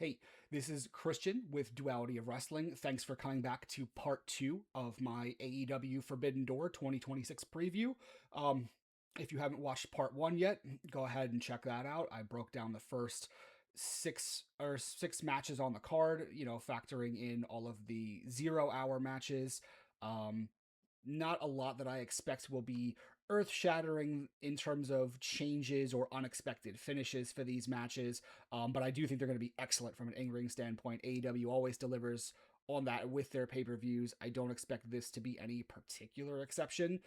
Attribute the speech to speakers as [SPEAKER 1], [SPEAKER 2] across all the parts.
[SPEAKER 1] Hey, this is Christian with Duality of Wrestling. Thanks for coming back to part two of my AEW Forbidden Door 2026 preview. Um, if you haven't watched part one yet, go ahead and check that out. I broke down the first six matches on the card, factoring in all of the 0 hour matches. Um, Not a lot that I expect will be earth shattering in terms of changes or unexpected finishes for these matches. But I do think they're going to be excellent from an in ring standpoint. AEW always delivers on that with their pay per views. I don't expect this to be any particular exception.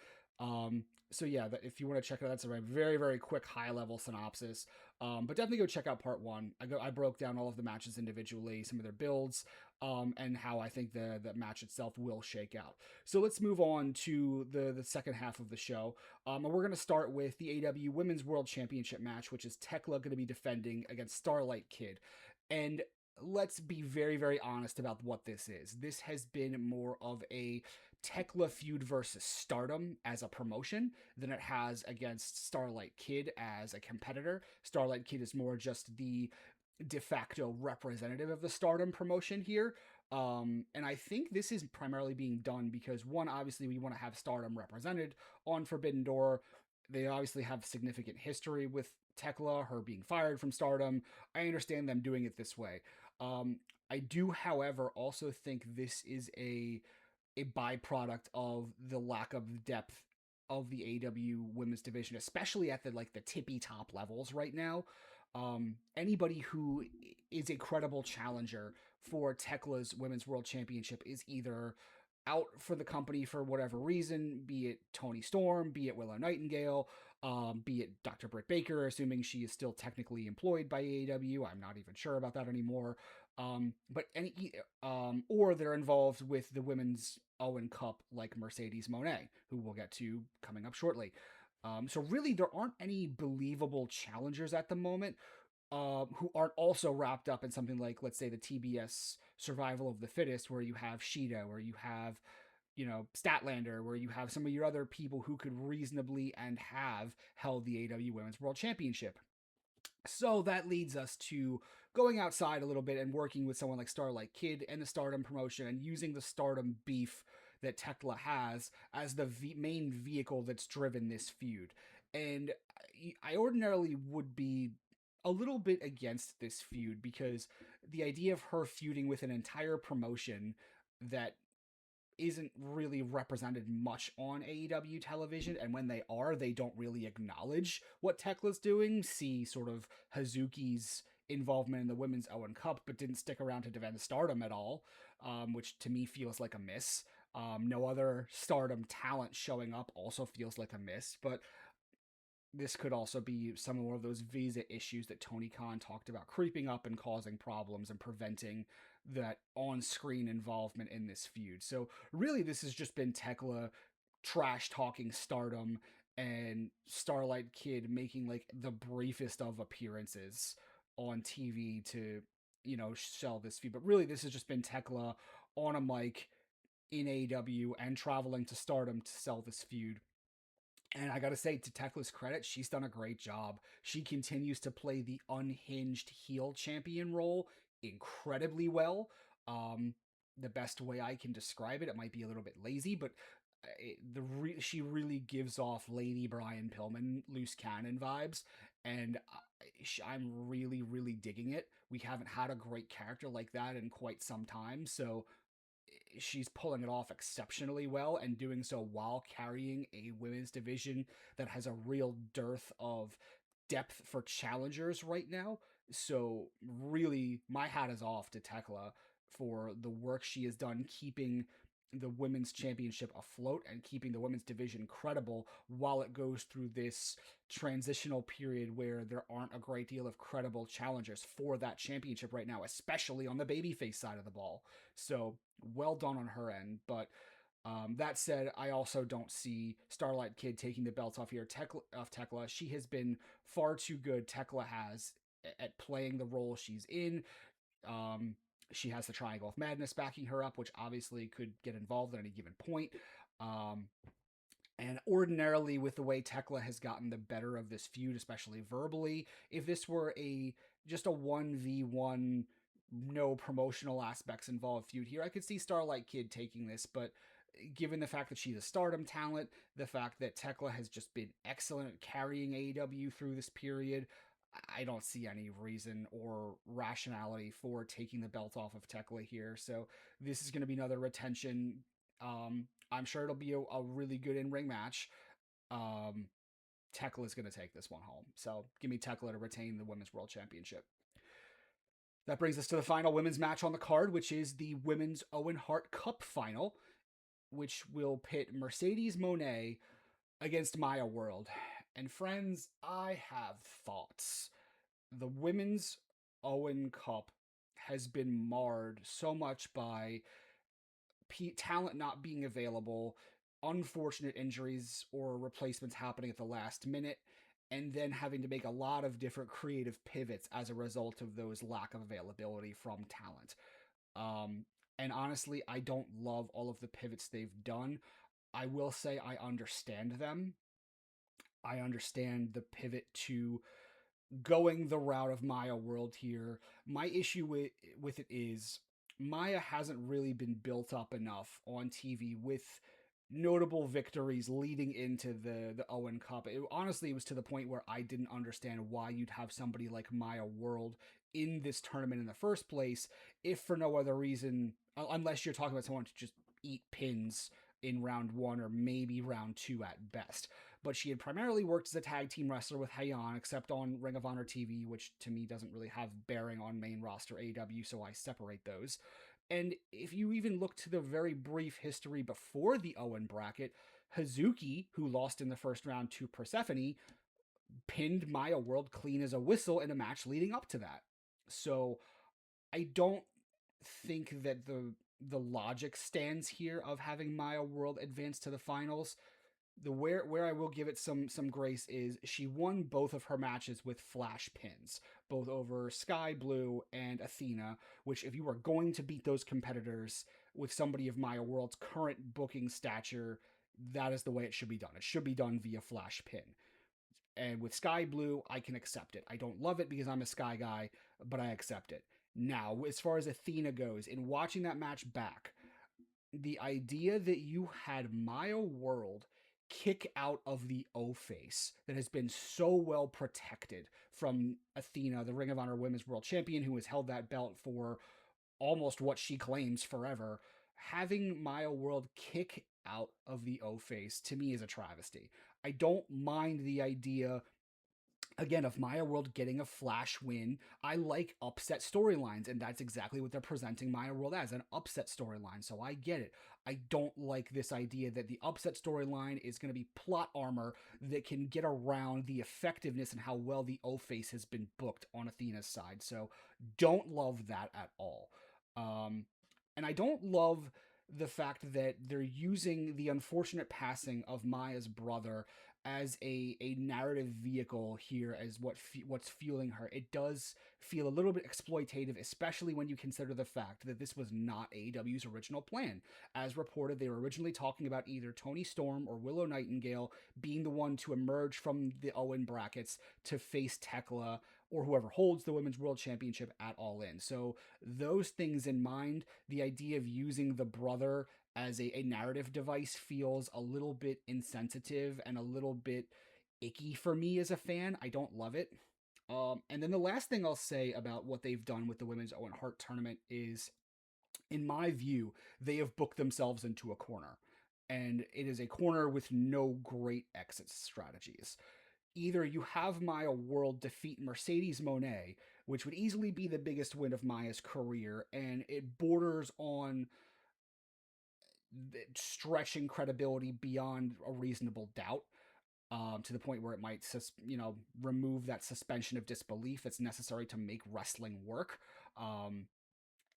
[SPEAKER 1] So yeah, if you want to check it out, that's a very, very quick high level synopsis. But definitely go check out part one. I broke down all of the matches individually, some of their builds, and how I think the match itself will shake out. So let's move on to the second half of the show. And we're going to start with the AEW Women's World Championship match, which is Tekla going to be defending against Starlight Kid. And let's be very, very honest about what this is. This has been more of a Tekla feud versus Stardom as a promotion than it has against Starlight Kid as a competitor. Starlight Kid is more just the de facto representative of the Stardom promotion here. And I think this is primarily being done because, one, obviously we want to have Stardom represented on Forbidden Door. They obviously have significant history with Tekla, her being fired from Stardom. I understand them doing it this way. Um, I do, however, also think this is a byproduct of the lack of depth of the AEW women's division, especially at the tippy top levels right now. Anybody who is a credible challenger for Tekla's Women's World Championship is either out for the company for whatever reason, be it Tony Storm, be it Willow Nightingale, be it Dr. Britt Baker, assuming she is still technically employed by AEW. I'm not even sure about that anymore. Or they're involved with the Women's Owen Cup, like Mercedes Monet, who we'll get to coming up shortly. So really, there aren't any believable challengers at the moment who aren't also wrapped up in something like, let's say, the TBS Survival of the Fittest, where you have Sheeta, where you have, Statlander, where you have some of your other people who could reasonably and have held the AW Women's World Championship. So that leads us to going outside a little bit and working with someone like Starlight Kid and the Stardom promotion and using the Stardom beef that Tekla has as the main vehicle that's driven this feud. And I ordinarily would be a little bit against this feud because the idea of her feuding with an entire promotion that isn't really represented much on AEW television, and when they are, they don't really acknowledge what Tekla's doing. See sort of Hazuki's involvement in the Women's Owen Cup, but didn't stick around to defend Stardom at all, which to me feels like a miss. No other Stardom talent showing up also feels like a miss, but this could also be some more of those visa issues that Tony Khan talked about creeping up and causing problems and preventing that on-screen involvement in this feud. So really, this has just been Tekla trash talking Stardom and Starlight Kid making like the briefest of appearances on TV to, sell this feud. But really, this has just been Tekla on a mic in AEW and traveling to Stardom to sell this feud. And I gotta say, to Tekla's credit, she's done a great job. She continues to play the unhinged heel champion role incredibly well. Um, the best way I can describe it, it might be a little bit lazy, but she really gives off Lady Brian Pillman loose cannon vibes, and I'm really, really digging it. We haven't had a great character like that in quite some time, so she's pulling it off exceptionally well and doing so while carrying a women's division that has a real dearth of depth for challengers right now. So really, my hat is off to Tekla for the work she has done keeping the women's championship afloat and keeping the women's division credible while it goes through this transitional period where there aren't a great deal of credible challengers for that championship right now, especially on the babyface side of the ball. So well done on her end. But that said, I also don't see Starlight Kid taking the belt off here. Tekla, she has been far too good. Tekla has at playing the role she's in. Um, she has the Triangle of Madness backing her up, which obviously could get involved at any given point. Um, and ordinarily, with the way Tekla has gotten the better of this feud, especially verbally, if this were just a 1v1 no promotional aspects involved feud here. I could see Starlight Kid taking this, but given the fact that she's a stardom talent, the fact that Tekla has just been excellent at carrying AEW through this period, I don't see any reason or rationality for taking the belt off of Tekla here. So this is going to be another retention. I'm sure it'll be a really good in ring match. Um, Tekla is going to take this one home. So give me Tekla to retain the Women's World Championship. That brings us to the final women's match on the card, which is the Women's Owen Hart Cup final, which will pit Mercedes Monet against Maya World. And friends, I have thoughts. The Women's Owen Cup has been marred so much by talent not being available, unfortunate injuries or replacements happening at the last minute, and then having to make a lot of different creative pivots as a result of those lack of availability from talent. Um, and honestly, I don't love all of the pivots they've done. I will say I understand them. I understand the pivot to going the route of Maya World here. My issue with it is Maya hasn't really been built up enough on TV with notable victories leading into the Owen Cup. Honestly, it was to the point where I didn't understand why you'd have somebody like Maya World in this tournament in the first place, if for no other reason, unless you're talking about someone to just eat pins in round one or maybe round two at best. But she had primarily worked as a tag team wrestler with Heian, except on Ring of Honor TV, which to me doesn't really have bearing on main roster AEW, so I separate those. And if you even look to the very brief history before the Owen bracket, Hazuki, who lost in the first round to Persephone, pinned Maya World clean as a whistle in a match leading up to that. So I don't think that the logic stands here of having Maya World advance to the finals. The where I will give it some grace is she won both of her matches with flash pins, both over Sky Blue and Athena, which if you are going to beat those competitors with somebody of Maya World's current booking stature, that is the way it should be done. It should be done via flash pin. And with Sky Blue, I can accept it. I don't love it because I'm a Sky guy, but I accept it. Now, as far as Athena goes, in watching that match back, the idea that you had Maya World kick out of the O face that has been so well protected from Athena, the Ring of Honor Women's World Champion, who has held that belt for almost what she claims forever, having Maya World kick out of the O face to me is a travesty. I don't mind the idea again of Maya World getting a flash win. I like upset storylines, and that's exactly what they're presenting Maya World as, an upset storyline. So I get it. I don't like this idea that the upset storyline is going to be plot armor that can get around the effectiveness and how well the O face has been booked on Athena's side. So don't love that at all. Um, and I don't love the fact that they're using the unfortunate passing of Maya's brother as a narrative vehicle here as what's fueling her. It does feel a little bit exploitative, especially when you consider the fact that this was not AEW's original plan. As reported, they were originally talking about either Toni Storm or Willow Nightingale being the one to emerge from the Owen brackets to face Tekla or whoever holds the Women's World Championship at All In. So those things in mind, the idea of using the brother as a narrative device feels a little bit insensitive and a little bit icky for me as a fan. I don't love it. And then the last thing I'll say about what they've done with the Women's Owen Hart tournament is, in my view, they have booked themselves into a corner. And it is a corner with no great exit strategies. Either you have Maya World defeat Mercedes Monet, which would easily be the biggest win of Maya's career, and it borders on stretching credibility beyond a reasonable doubt, to the point where it might, remove that suspension of disbelief that's necessary to make wrestling work. Um,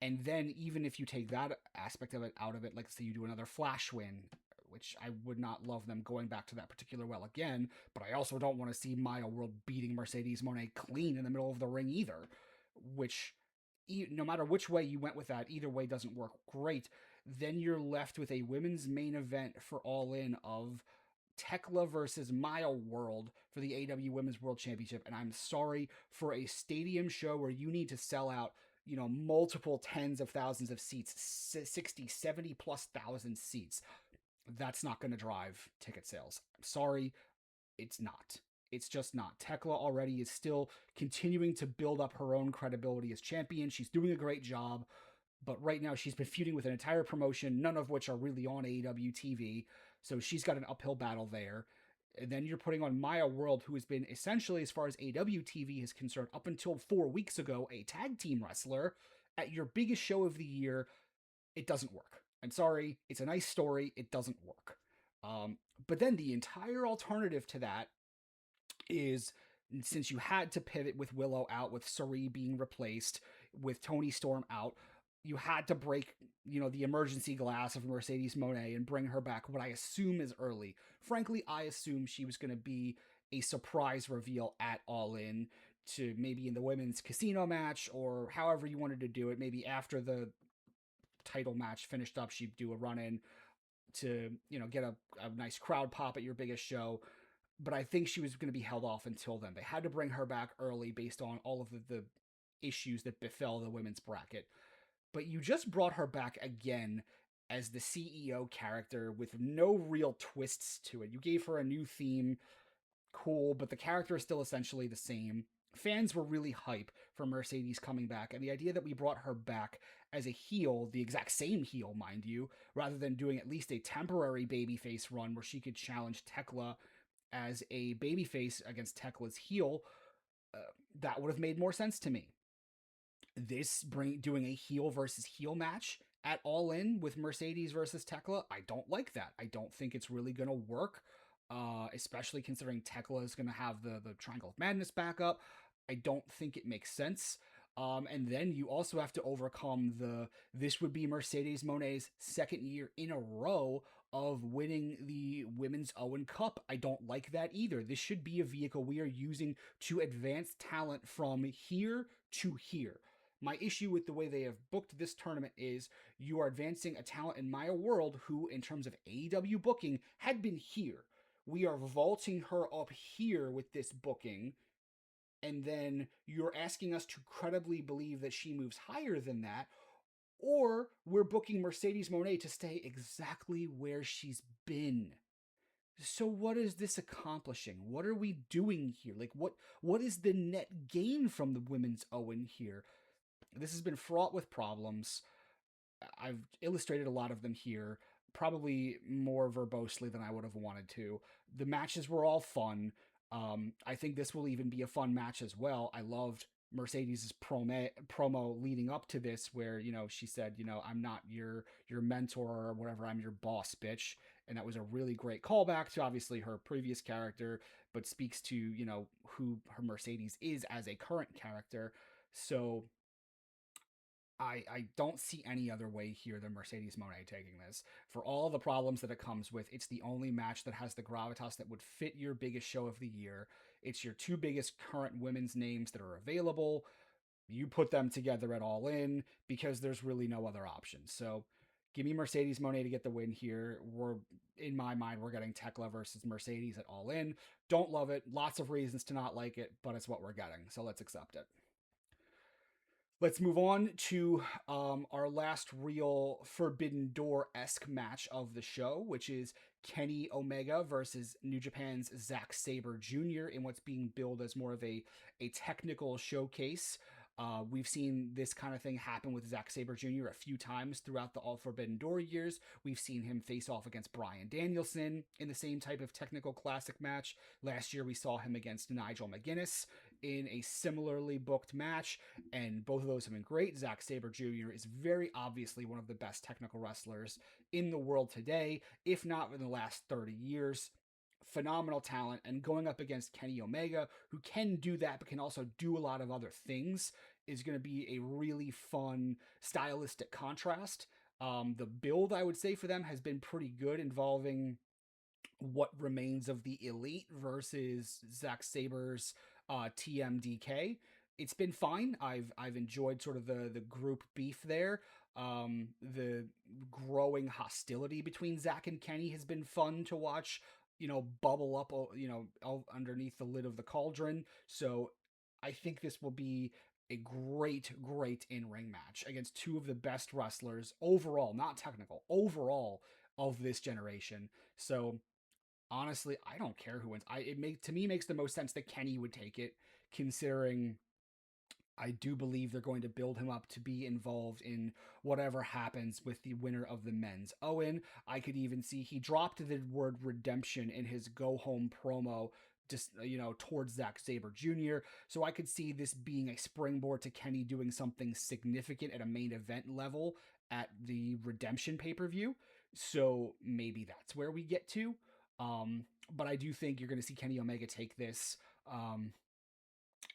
[SPEAKER 1] and then even if you take that aspect of it out of it, like say you do another flash win, which I would not love them going back to that particular well again, but I also don't want to see Maya World beating Mercedes Monet clean in the middle of the ring either, which no matter which way you went with that, either way doesn't work great. Then you're left with a women's main event for All In of Tekla versus Maya World for the AEW Women's World Championship. And I'm sorry, for a stadium show where you need to sell out multiple tens of thousands of seats, 60, 70 plus thousand seats. That's not going to drive ticket sales. I'm sorry, it's not. It's just not. Tekla already is still continuing to build up her own credibility as champion. She's doing a great job, but right now she's been feuding with an entire promotion, none of which are really on AEW TV. So she's got an uphill battle there. And then you're putting on Maya World, who has been essentially, as far as AEW TV is concerned, up until 4 weeks ago, a tag team wrestler at your biggest show of the year. It doesn't work. I'm sorry. It's a nice story. It doesn't work. But then the entire alternative to that is, since you had to pivot with Willow out, with Sari being replaced, with Tony Storm out, you had to break, the emergency glass of Mercedes Monet and bring her back what I assume is early. Frankly, I assume she was going to be a surprise reveal at All In, to maybe in the women's casino match, or however you wanted to do it. Maybe after the title match finished up, she'd do a run in to, get a nice crowd pop at your biggest show. But I think she was going to be held off until then. They had to bring her back early based on all of the issues that befell the women's bracket. But you just brought her back again as the CEO character with no real twists to it. You gave her a new theme, cool, but the character is still essentially the same. Fans were really hype for Mercedes coming back, and the idea that we brought her back as a heel, the exact same heel, mind you, rather than doing at least a temporary babyface run where she could challenge Tekla as a babyface against Tekla's heel, uh, that would have made more sense to me. Doing a heel versus heel match at All In with Mercedes versus Tekla, I don't like that. I don't think it's really going to work, especially considering Tekla is going to have the Triangle of Madness backup. I don't think it makes sense. And then you also have to overcome this would be Mercedes Monet's second year in a row of winning the Women's Owen Cup. I don't like that either. This should be a vehicle we are using to advance talent from here to here. My issue with the way they have booked this tournament is you are advancing a talent in Maya World who, in terms of AEW booking, had been here. We are vaulting her up here with this booking, and then you're asking us to credibly believe that she moves higher than that, or we're booking Mercedes Monet to stay exactly where she's been. So what is this accomplishing? What are we doing here? Like what is the net gain from the women's Owen here? This has been fraught with problems. I've illustrated a lot of them here, probably more verbosely than I would have wanted to. The matches were all fun. I think this will even be a fun match as well. I loved Mercedes' promo leading up to this, where she said, I'm not your mentor or whatever, I'm your boss, bitch. And that was a really great callback to obviously her previous character, but speaks to who her Mercedes is as a current character. So I don't see any other way here than Mercedes Monet taking this. For all the problems that it comes with, it's the only match that has the gravitas that would fit your biggest show of the year. It's your two biggest current women's names that are available. You put them together at All In because there's really no other option. So give me Mercedes Monet to get the win here. In my mind, we're getting Tekla versus Mercedes at All In. Don't love it. Lots of reasons to not like it, but it's what we're getting. So let's accept it. Let's move on to our last real Forbidden Door esque match of the show, which is Kenny Omega versus New Japan's Zack Sabre Jr. in what's being billed as more of a technical showcase. We've seen this kind of thing happen with Zack Sabre Jr. a few times throughout the All Forbidden Door years. We've seen him face off against Bryan Danielson in the same type of technical classic match. Last year, we saw him against Nigel McGuinness in a similarly booked match, and both of those have been great. Zack Sabre Jr. is very obviously one of the best technical wrestlers in the world today, if not in the last 30 years. Phenomenal talent, and going up against Kenny Omega, who can do that but can also do a lot of other things, is going to be a really fun stylistic contrast. The build, I would say, for them has been pretty good, involving what remains of the Elite versus Zack Sabre's TMDK. It's been fine. I've enjoyed sort of the group beef there. The growing hostility between Zack and Kenny has been fun to watch. Bubble up. Underneath the lid of the cauldron. So I think this will be a great in-ring match against two of the best wrestlers overall, not technical, overall of this generation. So honestly, I don't care who wins. To me makes the most sense that Kenny would take it, considering I do believe they're going to build him up to be involved in whatever happens with the winner of the men's Owen. I could even see he dropped the word redemption in his go home promo, just towards Zack Sabre Jr. So I could see this being a springboard to Kenny doing something significant at a main event level at the redemption pay-per-view. So maybe that's where we get to. But I do think you're going to see Kenny Omega take this.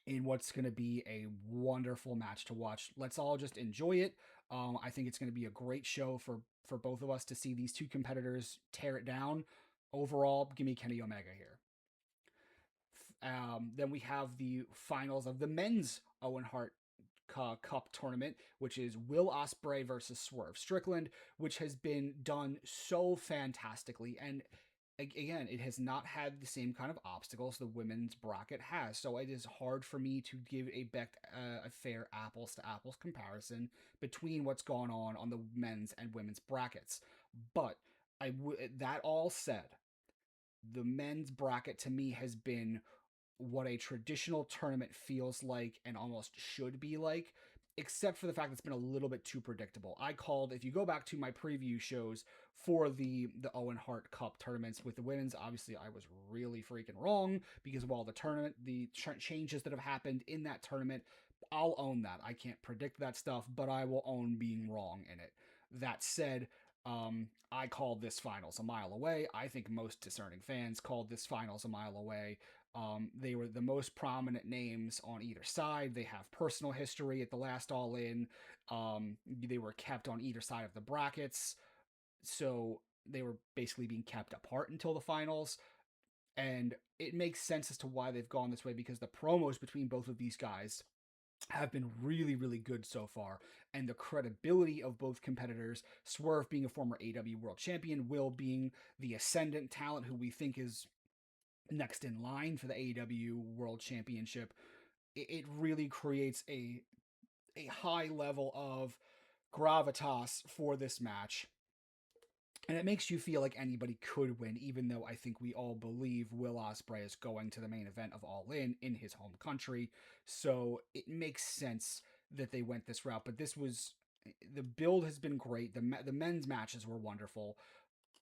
[SPEAKER 1] In what's going to be a wonderful match to watch. Let's all just enjoy it. I think it's going to be a great show for both of us to see these two competitors tear it down. Overall, give me Kenny Omega here. Then we have the finals of the men's Owen Hart Cup tournament, which is Will Ospreay versus Swerve Strickland, which has been done so fantastically. And again, it has not had the same kind of obstacles the women's bracket has, so it is hard for me to give a fair apples to apples comparison between what's gone on the men's and women's brackets. But that all said, the men's bracket to me has been what a traditional tournament feels like and almost should be like, except for the fact that it's been a little bit too predictable. I called, if you go back to my preview shows for the Owen Hart Cup tournaments with the women's, obviously I was really freaking wrong because of all the changes that have happened in that tournament. I'll own that. I can't predict that stuff, but I will own being wrong in it. That said, I called this finals a mile away. I think most discerning fans called this finals a mile away. They were the most prominent names on either side. They have personal history at the last All In. They were kept on either side of the brackets. So they were basically being kept apart until the finals. And it makes sense as to why they've gone this way because the promos between both of these guys have been really good so far. And the credibility of both competitors, Swerve being a former AEW World Champion, Will being the ascendant talent who we think is next in line for the AEW World Championship, it really creates a high level of gravitas for this match. And it makes you feel like anybody could win, even though I think we all believe Will Ospreay is going to the main event of All In his home country. So it makes sense that they went this route. But the build has been great. The men's matches were wonderful.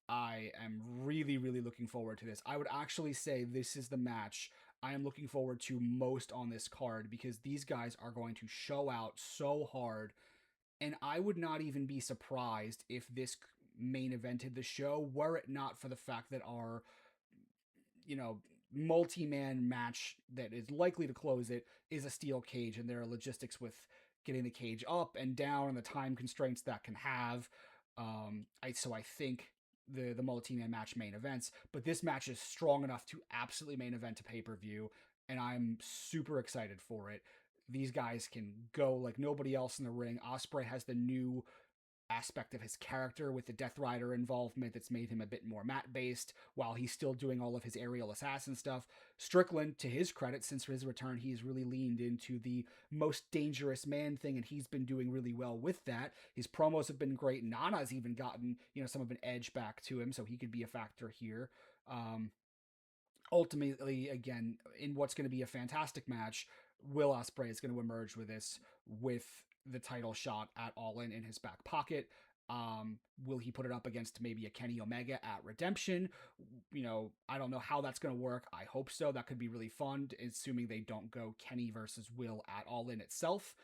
[SPEAKER 1] I am really looking forward to this. I would actually say this is the match I am looking forward to most on this card because these guys are going to show out so hard. And I would not even be surprised if this main evented the show were it not for the fact that our, multi-man match that is likely to close it is a steel cage, and there are logistics with getting the cage up and down and the time constraints that can have. I think the multi-man match main events, but this match is strong enough to absolutely main event to pay-per-view, and I'm super excited for it. These guys can go like nobody else in the ring. Ospreay has the new aspect of his character with the Death Rider involvement that's made him a bit more mat-based while he's still doing all of his aerial assassin stuff. Strickland, to his credit, since his return, he's really leaned into the most dangerous man thing, and he's been doing really well with that. His promos have been great. Nana's even gotten, some of an edge back to him, so he could be a factor here. Ultimately, again, in what's going to be a fantastic match, Will Ospreay is going to emerge with the title shot at All In his back pocket. Will he put it up against maybe a Kenny Omega at Redemption? I don't know how that's going to work. I hope so. That could be really fun, assuming they don't go Kenny versus Will at All In itself.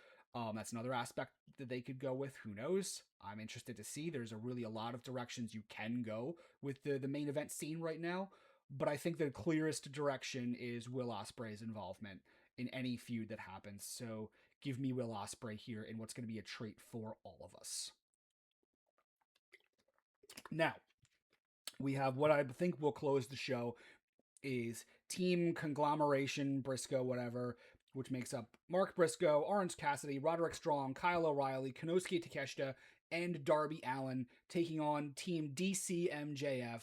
[SPEAKER 1] That's another aspect that they could go with. Who knows? I'm interested to see. There's a lot of directions you can go with the main event scene right now. But I think the clearest direction is Will Ospreay's involvement in any feud that happens. So give me Will Ospreay here in what's going to be a treat for all of us. Now, we have what I think will close the show is Team Conglomeration Briscoe, whatever, which makes up Mark Briscoe, Orange Cassidy, Roderick Strong, Kyle O'Reilly, Konosuke Takeshita, and Darby Allin taking on Team DCMJF.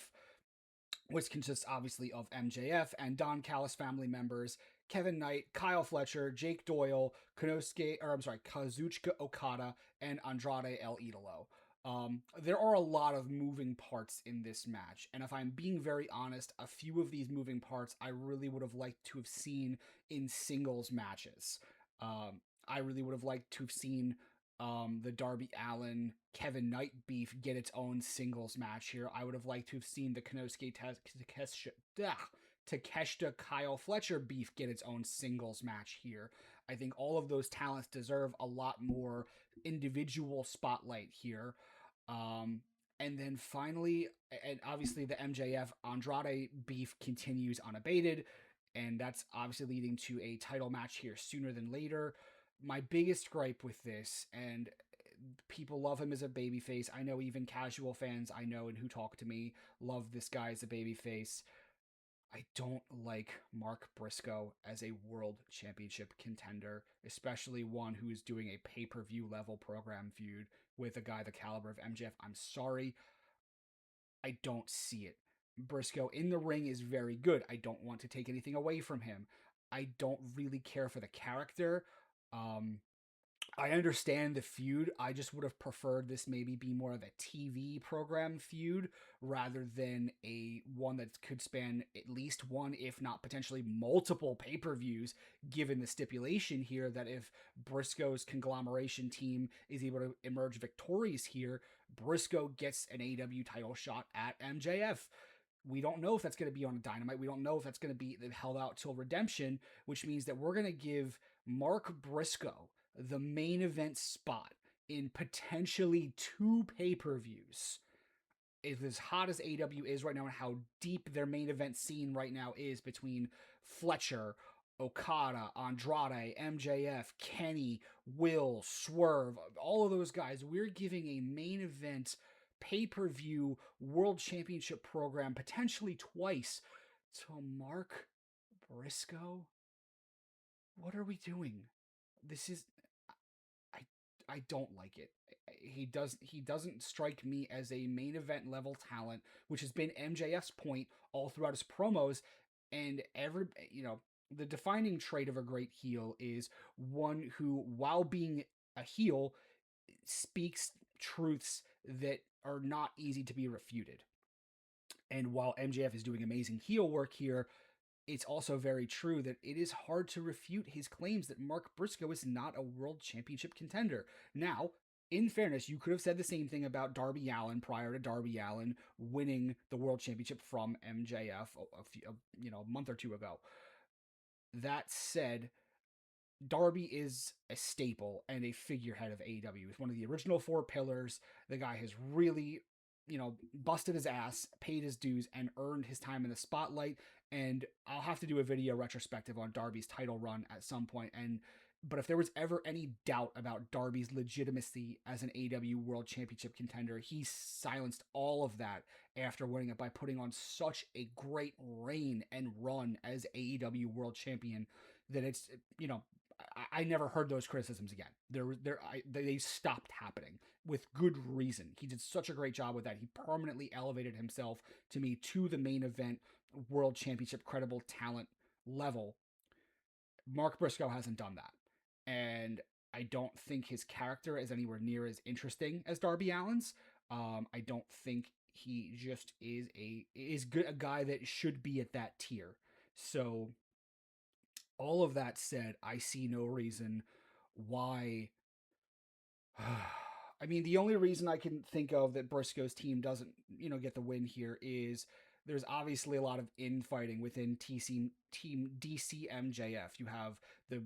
[SPEAKER 1] which consists obviously of MJF and Don Callis family members, Kevin Knight, Kyle Fletcher, Jake Doyle, Kazuchika Okada, and Andrade El Idolo. There are a lot of moving parts in this match, and if I'm being very honest, a few of these moving parts I really would have liked to have seen in singles matches. I really would have liked to have seen the Darby Allin Kevin Knight beef get its own singles match here. I would have liked to have seen the Takeshita Kyle Fletcher beef get its own singles match here. I think all of those talents deserve a lot more individual spotlight here. Um, and then finally, and obviously the MJF Andrade beef continues unabated, and that's obviously leading to a title match here sooner than later. My biggest gripe with this, and people love him as a babyface. I know even casual fans I know and who talk to me love this guy as a babyface. I don't like Mark Briscoe as a world championship contender, especially one who is doing a pay per view level program feud with a guy the caliber of MJF. I'm sorry, I don't see it. Briscoe in the ring is very good. I don't want to take anything away from him. I don't really care for the character. Um, I understand the feud. I just would have preferred this maybe be more of a TV program feud rather than a one that could span at least one, if not potentially multiple pay-per-views, given the stipulation here that if Briscoe's conglomeration team is able to emerge victorious here, Briscoe gets an AEW title shot at MJF. We don't know if that's going to be on Dynamite. We don't know if that's going to be held out till Redemption, which means that we're going to give Mark Briscoe the main event spot in potentially two pay per views. If as hot as AEW is right now and how deep their main event scene right now is between Fletcher, Okada, Andrade, MJF, Kenny, Will, Swerve, all of those guys, we're giving a main event pay per view world championship program potentially twice to Mark Briscoe. What are we doing? This is I I don't like it. He doesn't strike me as a main event level talent, which has been MJF's point all throughout his promos. And the defining trait of a great heel is one who, while being a heel, speaks truths that are not easy to be refuted. And while MJF is doing amazing heel work here, it's also very true that it is hard to refute his claims that Mark Briscoe is not a world championship contender. Now, in fairness, you could have said the same thing about Darby Allin prior to Darby Allin winning the world championship from MJF a month or two ago. That said, Darby is a staple and a figurehead of AEW. He's one of the original four pillars. The guy has really, busted his ass, paid his dues, and earned his time in the spotlight. And I'll have to do a video retrospective on Darby's title run at some point. But if there was ever any doubt about Darby's legitimacy as an AEW World Championship contender, he silenced all of that after winning it by putting on such a great reign and run as AEW World Champion that I never heard those criticisms again. They stopped happening with good reason. He did such a great job with that. He permanently elevated himself to me to the main event world championship credible talent level. Mark Briscoe hasn't done that. And I don't think his character is anywhere near as interesting as Darby Allin's. I don't think he just is good a guy that should be at that tier. So all of that said, I see no reason why. I mean, the only reason I can think of that Briscoe's team doesn't, get the win here is there's obviously a lot of infighting within Team DCMJF. You have the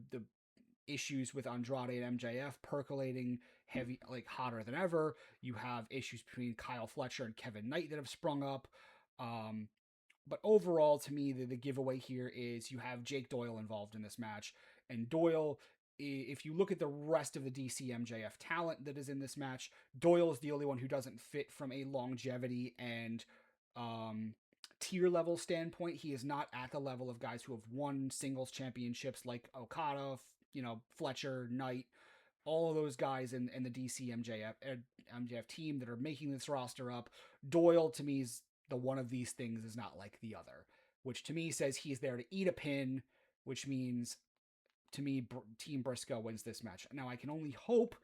[SPEAKER 1] issues with Andrade and MJF percolating heavy, like hotter than ever. You have issues between Kyle Fletcher and Kevin Knight that have sprung up. But overall, to me, the giveaway here is you have Jake Doyle involved in this match. And Doyle, if you look at the rest of the DC MJF talent that is in this match, Doyle is the only one who doesn't fit from a longevity and tier level standpoint. He is not at the level of guys who have won singles championships like Okada, Fletcher, Knight, all of those guys in the DC MJF team that are making this roster up. Doyle, to me, is the one of these things is not like the other, which to me says he's there to eat a pin, which means to me, Team Briscoe wins this match. Now, I can only hope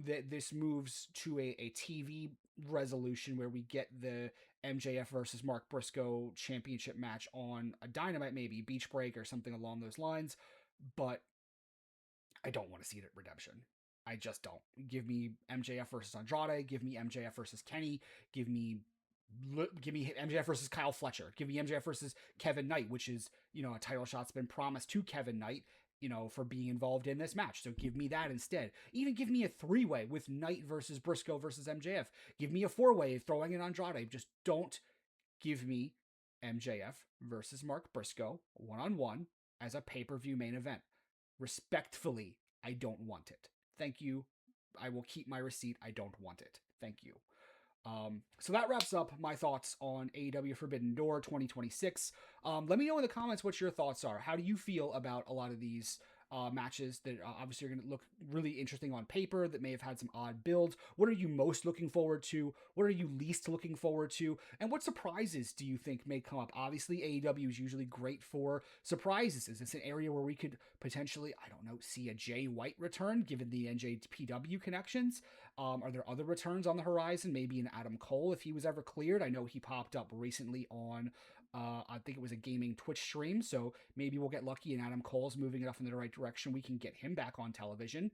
[SPEAKER 1] that this moves to a TV resolution where we get the MJF versus Mark Briscoe championship match on a Dynamite, maybe Beach Break or something along those lines. But I don't want to see it at Redemption. I just don't. Give me MJF versus Andrade. Give me MJF versus Kenny. Give me MJF versus Kyle Fletcher. Give me MJF versus Kevin Knight, which is, a title shot's been promised to Kevin Knight, for being involved in this match. So give me that instead. Even give me a 3-way with Knight versus Briscoe versus MJF. Give me a 4-way throwing in Andrade. Just don't give me MJF versus Mark Briscoe one-on-one as a pay-per-view main event. Respectfully, I don't want it. Thank you. I will keep my receipt. I don't want it. Thank you. So that wraps up my thoughts on AEW Forbidden Door 2026. Let me know in the comments what your thoughts are. How do you feel about a lot of these matches that obviously are going to look really interesting on paper, that may have had some odd builds? What are you most looking forward to? What are you least looking forward to? And what surprises do you think may come up? Obviously, AEW is usually great for surprises. Is this an area where we could potentially, I don't know, see a Jay White return, given the NJPW connections? Are there other returns on the horizon? Maybe an Adam Cole, if he was ever cleared. I know he popped up recently on, I think it was a gaming Twitch stream, so maybe we'll get lucky and Adam Cole's moving it off in the right direction. We can get him back on television.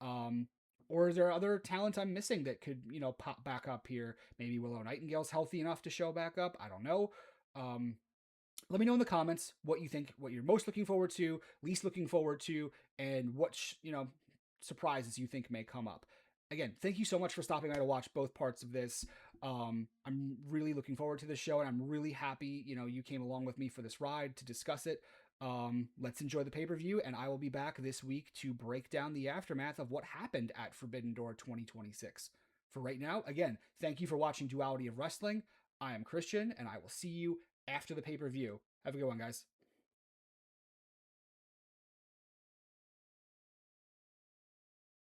[SPEAKER 1] Or is there other talent I'm missing that could, pop back up here? Maybe Willow Nightingale's healthy enough to show back up. I don't know. Let me know in the comments what you think, what you're most looking forward to, least looking forward to, and what, surprises you think may come up. Again, thank you so much for stopping by to watch both parts of this. I'm really looking forward to this show, and I'm really happy, you came along with me for this ride to discuss it. Let's enjoy the pay-per-view, and I will be back this week to break down the aftermath of what happened at Forbidden Door 2026. For right now, again, thank you for watching Duality of Wrestling. I am Christian, and I will see you after the pay-per-view. Have a good one, guys.